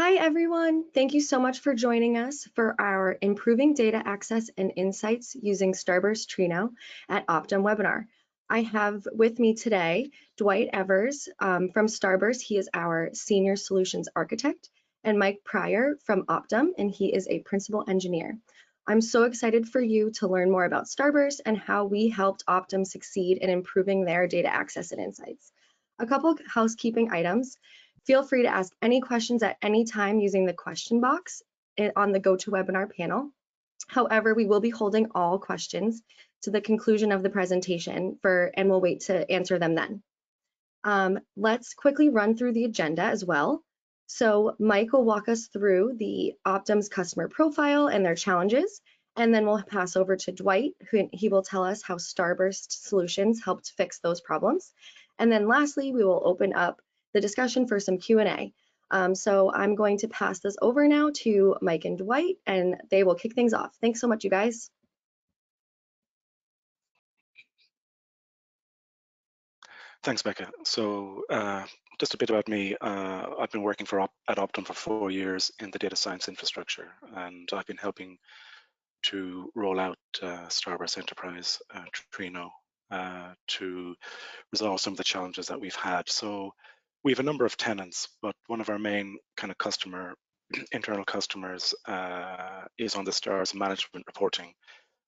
Hi, everyone. Thank you so much for joining us for our Improving Data Access and Insights using Starburst Trino at Optum webinar. I have with me today Dwight Evers from Starburst. He is our Senior Solutions Architect, and Mike Pryor from Optum, and he is a Principal Engineer. I'm so excited for you to learn more about Starburst and how we helped Optum succeed in improving their data access and insights. A couple housekeeping items. Feel free to ask any questions at any time using the question box on the GoToWebinar panel. However, we will be holding all questions to the conclusion of the presentation and we'll wait to answer them then. Let's quickly run through the agenda as well. So Mike will walk us through the Optum's customer profile and their challenges, and then we'll pass over to Dwight, he will tell us how Starburst Solutions helped fix those problems. And then lastly, we will open up the discussion for some Q&A. So I'm going to pass this over now to Mike and Dwight, and they will kick things off. Thanks so much, you guys. Thanks, Becca. So just a bit about me. I've been working at Optum for 4 years in the data science infrastructure, and I've been helping to roll out Starburst Enterprise Trino to resolve some of the challenges that we've had. So we have a number of tenants, but one of our main kind of internal customers is on the STARS management reporting.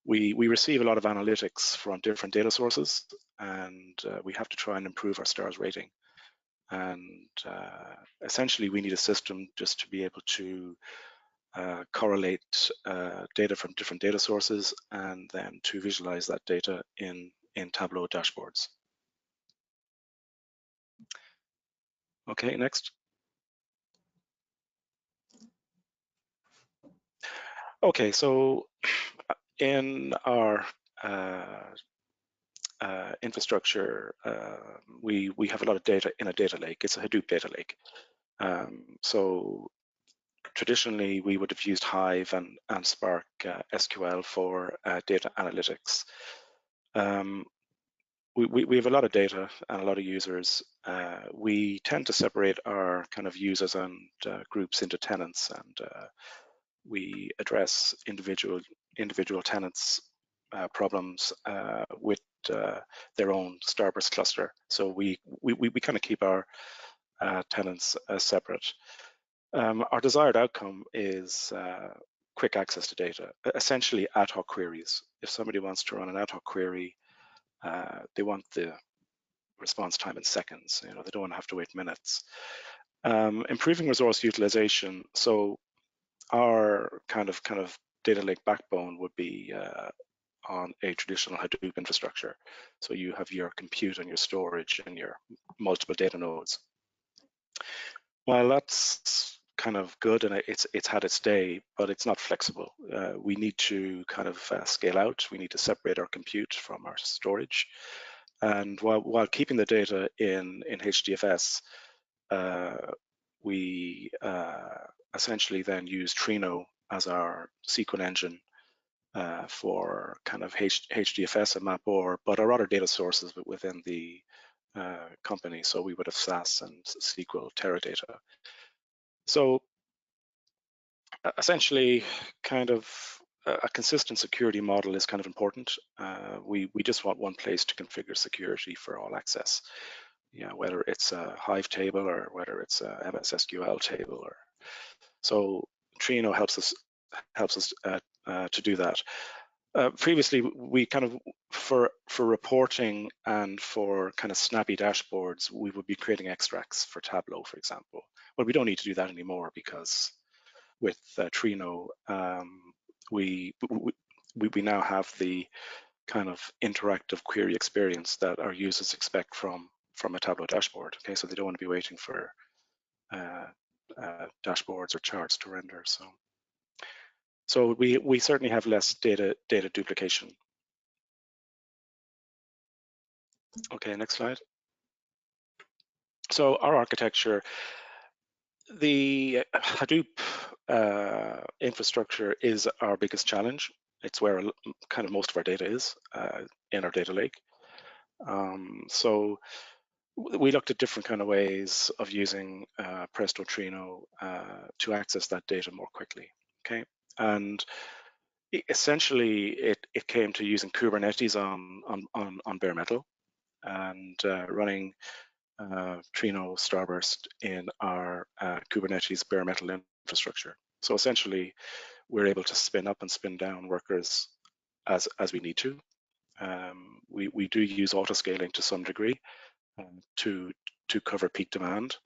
We receive a lot of analytics from different data sources, and we have to try and improve our STARS rating. And essentially, we need a system just to be able to correlate data from different data sources and then to visualize that data in Tableau dashboards. Okay, next. Okay, so in our infrastructure, we have a lot of data in a data lake. It's a Hadoop data lake. So traditionally, we would have used Hive and Spark SQL for data analytics. We have a lot of data and a lot of users. We tend to separate our kind of users and groups into tenants, and we address individual tenants' problems with their own Starburst cluster. So we kind of keep our tenants separate. Our desired outcome is quick access to data, essentially ad hoc queries. If somebody wants to run an ad hoc query, they want the response time in seconds. They don't want to have to wait minutes. Improving resource utilization. So our kind of data lake backbone would be on a traditional Hadoop infrastructure. So you have your compute and your storage and your multiple data nodes. While that's kind of good and it's had its day, but it's not flexible. We need to kind of scale out. We need to separate our compute from our storage. And while keeping the data in HDFS, we essentially then use Trino as our SQL engine for kind of HDFS and MapOr, but our other data sources within the company. So we would have SAS and SQL Teradata. So essentially, kind of a consistent security model is kind of important. We just want one place to configure security for all access. Whether it's a Hive table or whether it's a MS SQL table. So Trino helps us to do that. Previously, we kind of for reporting and for kind of snappy dashboards, we would be creating extracts for Tableau, for example. Well, we don't need to do that anymore because with Trino, we now have the kind of interactive query experience that our users expect from a Tableau dashboard. Okay, so they don't want to be waiting for dashboards or charts to render. So we certainly have less data duplication. Okay, next slide. So our architecture, the Hadoop infrastructure is our biggest challenge. It's where kind of most of our data is in our data lake. So we looked at different kind of ways of using Presto Trino to access that data more quickly. Okay, and essentially it came to using Kubernetes on bare metal and running Trino Starburst in our Kubernetes bare metal infrastructure. So essentially, we're able to spin up and spin down workers as we need to. We do use auto scaling to some degree to cover peak demand,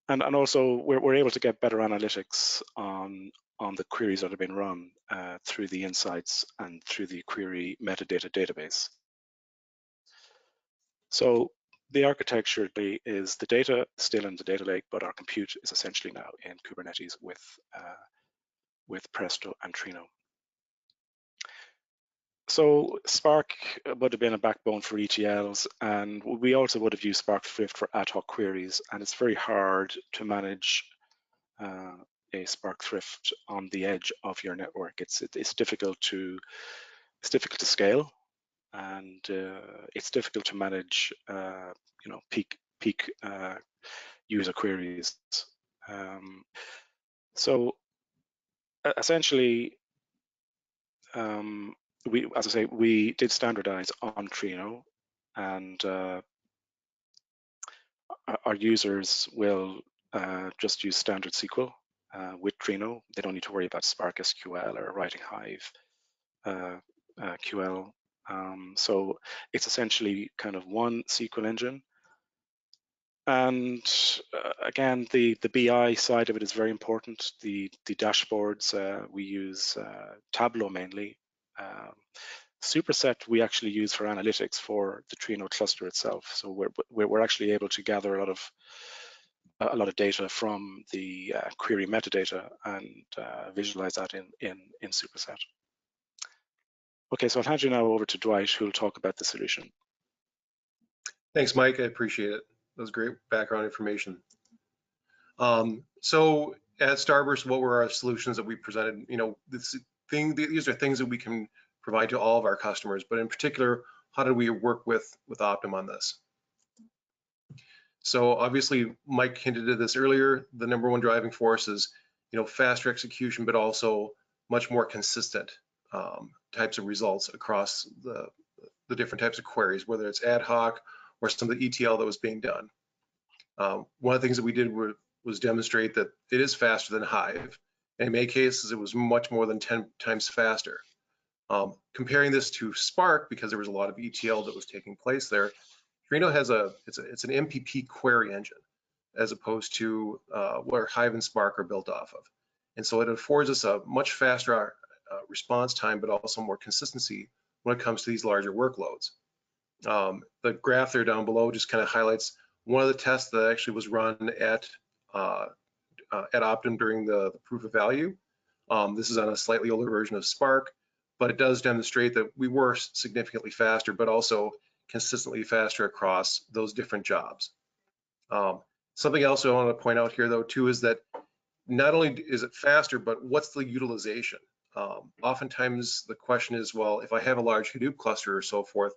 and also we're able to get better analytics on the queries that have been run through the insights and through the query metadata database. So the architecture is the data still in the data lake, but our compute is essentially now in Kubernetes with Presto and Trino. So Spark would have been a backbone for ETLs, and we also would have used Spark Swift for ad hoc queries, and it's very hard to manage a Spark Swift on the edge of your network. It's difficult to scale, and it's difficult to manage peak user queries. So essentially, as I say, we did standardize on Trino, and our users will just use standard SQL with Trino. They don't need to worry about Spark SQL or writing Hive QL. So it's essentially kind of one SQL engine. And again, the BI side of it is very important. The dashboards, we use Tableau mainly. Superset we actually use for analytics for the Trino cluster itself. So we're actually able to gather a lot of data from the query metadata and visualize that in Superset. Okay, so I'll hand you now over to Dwight, who will talk about the solution. Thanks, Mike. I appreciate it. That was great background information. So at Starburst, what were our solutions that we presented? These are things that we can provide to all of our customers, but in particular, how did we work with Optum on this? So obviously, Mike hinted at this earlier. The number one driving force is, faster execution, but also much more consistent types of results across the different types of queries, whether it's ad hoc or some of the ETL that was being done. One of the things that we did was demonstrate that it is faster than Hive. And in many cases, it was much more than 10 times faster. Comparing this to Spark, because there was a lot of ETL that was taking place there, Trino has it's an MPP query engine, as opposed to where Hive and Spark are built off of. And so it affords us a much faster response time, but also more consistency when it comes to these larger workloads. The graph there down below just kind of highlights one of the tests that actually was run at Optum during the proof of value. This is on a slightly older version of Spark, but it does demonstrate that we were significantly faster, but also consistently faster across those different jobs. Something else I want to point out here, though, too, is that not only is it faster, but what's the utilization? Oftentimes the question is, well, if I have a large Hadoop cluster or so forth,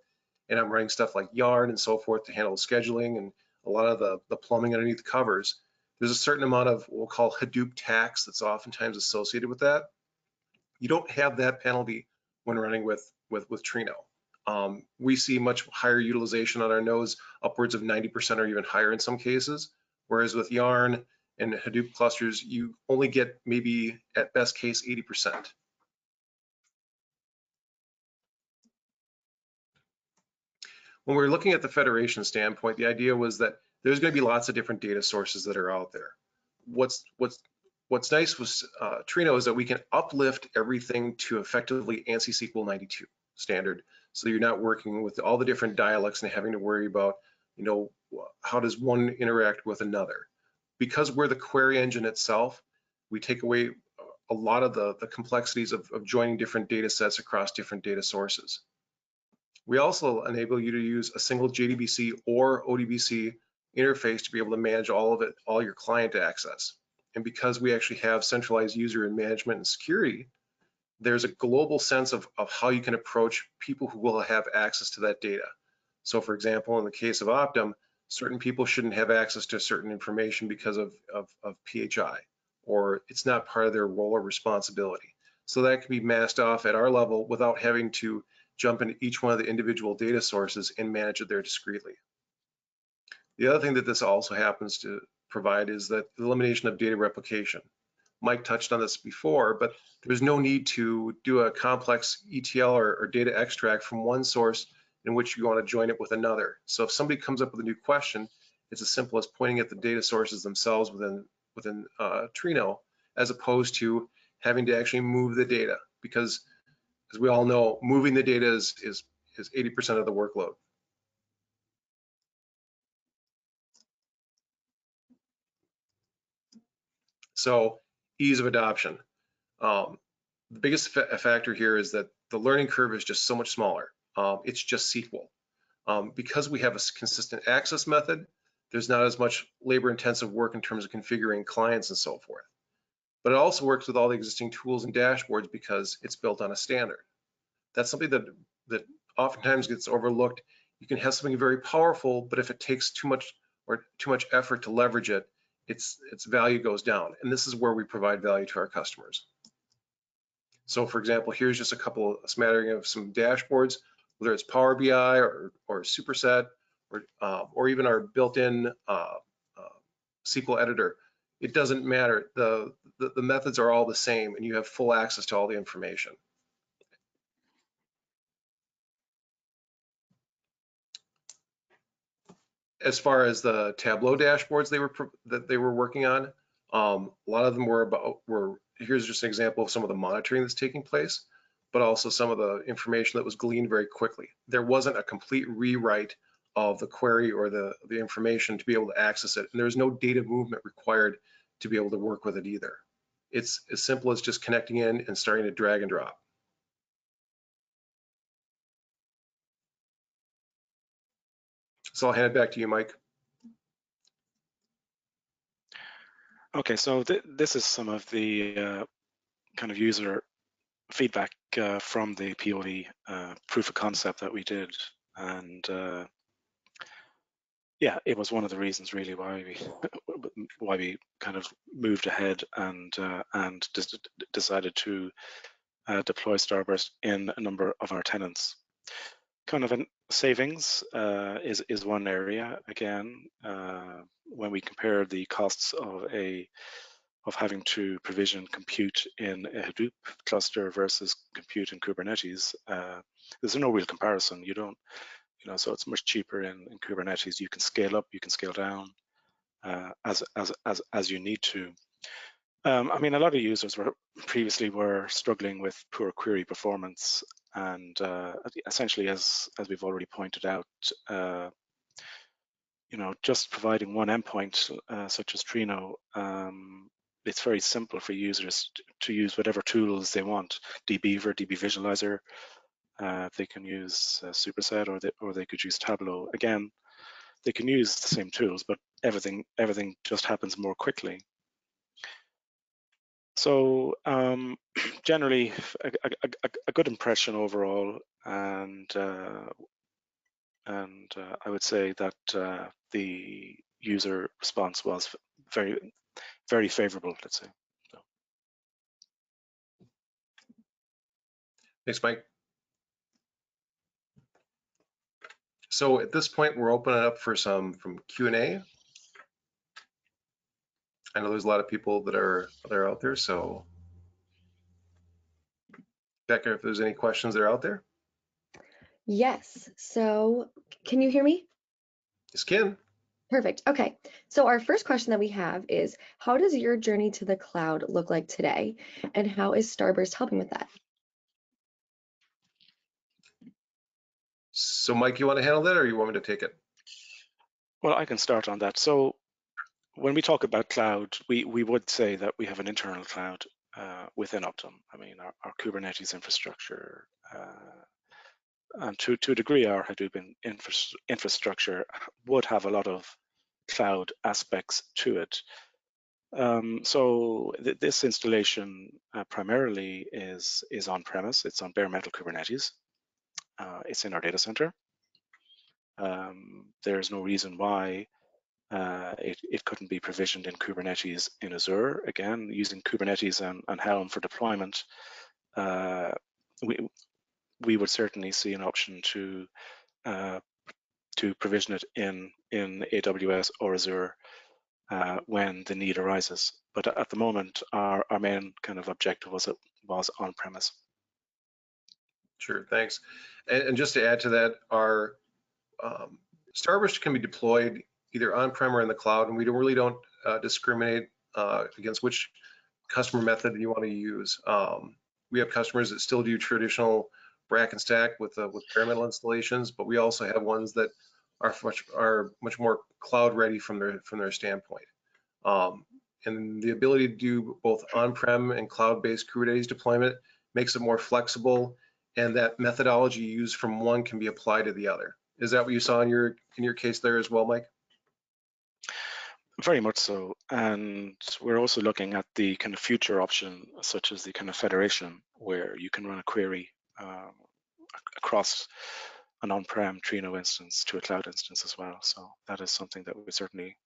and I'm running stuff like Yarn and so forth to handle scheduling and a lot of the plumbing underneath the covers, there's a certain amount of what we'll call Hadoop tax that's oftentimes associated with that. You don't have that penalty when running with Trino. We see much higher utilization on our nodes, upwards of 90% or even higher in some cases, whereas with Yarn and Hadoop clusters, you only get maybe at best case 80%. When we're looking at the federation standpoint, the idea was that there's going to be lots of different data sources that are out there. What's nice with Trino is that we can uplift everything to effectively ANSI SQL 92 standard, so you're not working with all the different dialects and having to worry about, how does one interact with another. Because we're the query engine itself, we take away a lot of the complexities of joining different data sets across different data sources. We also enable you to use a single JDBC or ODBC interface to be able to manage all of it, all your client access. And because we actually have centralized user and management and security, there's a global sense of how you can approach people who will have access to that data. So for example, in the case of Optum, certain people shouldn't have access to certain information because of PHI, or it's not part of their role or responsibility. So that can be masked off at our level without having to jump into each one of the individual data sources and manage it there discreetly. The other thing that this also happens to provide is that the elimination of data replication. Mike touched on this before, but there's no need to do a complex ETL or data extract from one source in which you want to join it with another. So if somebody comes up with a new question, it's as simple as pointing at the data sources themselves within Trino, as opposed to having to actually move the data, because as we all know, moving the data is 80% of the workload. So ease of adoption. The biggest factor here is that the learning curve is just so much smaller. It's just SQL. Because we have a consistent access method, there's not as much labor-intensive work in terms of configuring clients and so forth. But it also works with all the existing tools and dashboards because it's built on a standard. That's something that oftentimes gets overlooked. You can have something very powerful, but if it takes too much effort to leverage it, its value goes down. And this is where we provide value to our customers. So for example, here's just a smattering of some dashboards, whether it's Power BI or Superset or even our built-in SQL editor. It doesn't matter. The methods are all the same and you have full access to all the information. As far as the Tableau dashboards that they were working on, a lot of them were here's just an example of some of the monitoring that's taking place, but also some of the information that was gleaned very quickly. There wasn't a complete rewrite of the query or the information to be able to access it, and there's no data movement required to be able to work with it either. It's as simple as just connecting in and starting to drag and drop. So I'll hand it back to you, Mike. Okay, so this is some of the kind of user feedback from the POV proof of concept that we did, and yeah, it was one of the reasons really why we kind of moved ahead and decided to deploy Starburst in a number of our tenants. Kind of savings is one area. Again, when we compare the costs of having to provision compute in a Hadoop cluster versus compute in Kubernetes, there's no real comparison. You don't, so it's much cheaper in Kubernetes. You can scale up, you can scale down as you need to. I mean, a lot of users previously were struggling with poor query performance, and essentially, as we've already pointed out, just providing one endpoint such as Trino, it's very simple for users to use whatever tools they want. dbeaver, DB Visualizer, they can use Superset, or they could use Tableau. Again, they can use the same tools, but everything just happens more quickly. So generally, a good impression overall, and I would say that the user response was very, very favorable, let's say. So. Thanks, Mike. So at this point, we're opening up for some Q&A. I know there's a lot of people that are out there, so Becca, if there's any questions that are out there. Yes, so can you hear me? Yes, can. Perfect. Okay, so our first question that we have is, how does your journey to the cloud look like today, and how is Starburst helping with that? So Mike, you want to handle that, or you want me to take it? Well, I can start on that. So when we talk about cloud, we would say that we have an internal cloud within Optum. I mean, our Kubernetes infrastructure, and to a degree, our Hadoop infrastructure would have a lot of cloud aspects to it. So this installation primarily is on premise. It's on bare metal Kubernetes. It's in our data center. there's no reason why it couldn't be provisioned in Kubernetes in Azure. Again, using Kubernetes and Helm for deployment, we would certainly see an option to provision it in AWS or Azure when the need arises. But at the moment, our main kind of objective was on-premise. Sure, thanks. And just to add to that, our Starburst can be deployed either on-prem or in the cloud, and we really don't discriminate against which customer method you want to use. We have customers that still do traditional rack and stack with bare metal installations, but we also have ones that are much more cloud ready from their standpoint. And the ability to do both on-prem and cloud-based Kubernetes deployment makes it more flexible, and that methodology used from one can be applied to the other. Is that what you saw in your case there as well, Mike? Very much so, and we're also looking at the kind of future option, such as the kind of federation, where you can run a query across an on-prem Trino instance to a cloud instance as well. So that is something that we certainly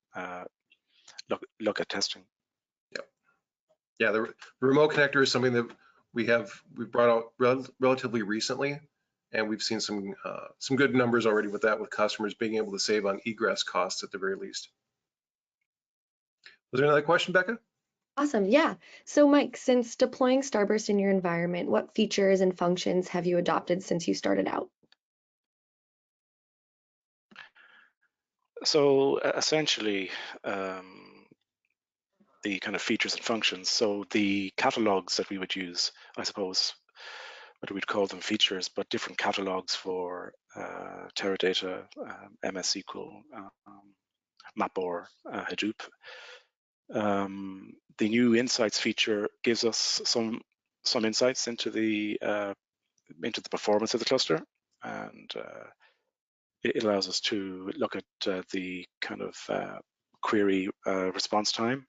look at testing. Yep. Yeah, the remote connector is something that we've brought out relatively recently, and we've seen some good numbers already with that, with customers being able to save on egress costs at the very least. Was there another question, Becca? Awesome, yeah. So Mike, since deploying Starburst in your environment, what features and functions have you adopted since you started out? So essentially, the kind of features and functions. So the catalogs that we would use, I suppose, whether we'd call them features, but different catalogs for Teradata, MS SQL, MapR, Hadoop. The new insights feature gives us some insights into the performance of the cluster, and it allows us to look at the kind of query response time.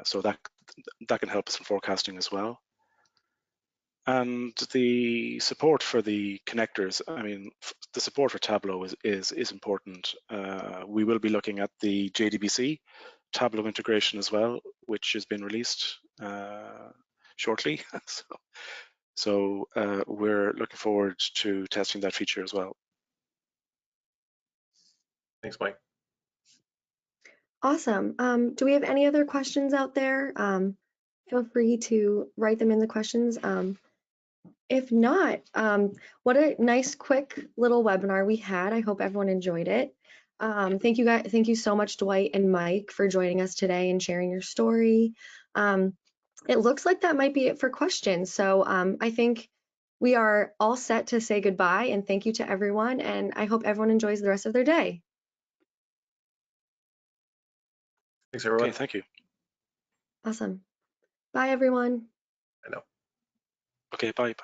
So that can help us in forecasting as well. And the support for the connectors, I mean, the support for Tableau is important. We will be looking at the JDBC Tableau integration as well, which has been released shortly. So we're looking forward to testing that feature as well. Thanks, Mike. Awesome. Do we have any other questions out there? Feel free to write them in the questions. If not, what a nice, quick little webinar we had. I hope everyone enjoyed it. Thank you guys. Thank you so much, Dwight and Mike, for joining us today and sharing your story. It looks like that might be it for questions. So I think we are all set to say goodbye, and thank you to everyone. And I hope everyone enjoys the rest of their day. Thanks, everyone. Okay, thank you. Awesome. Bye, everyone. I know. Okay, bye.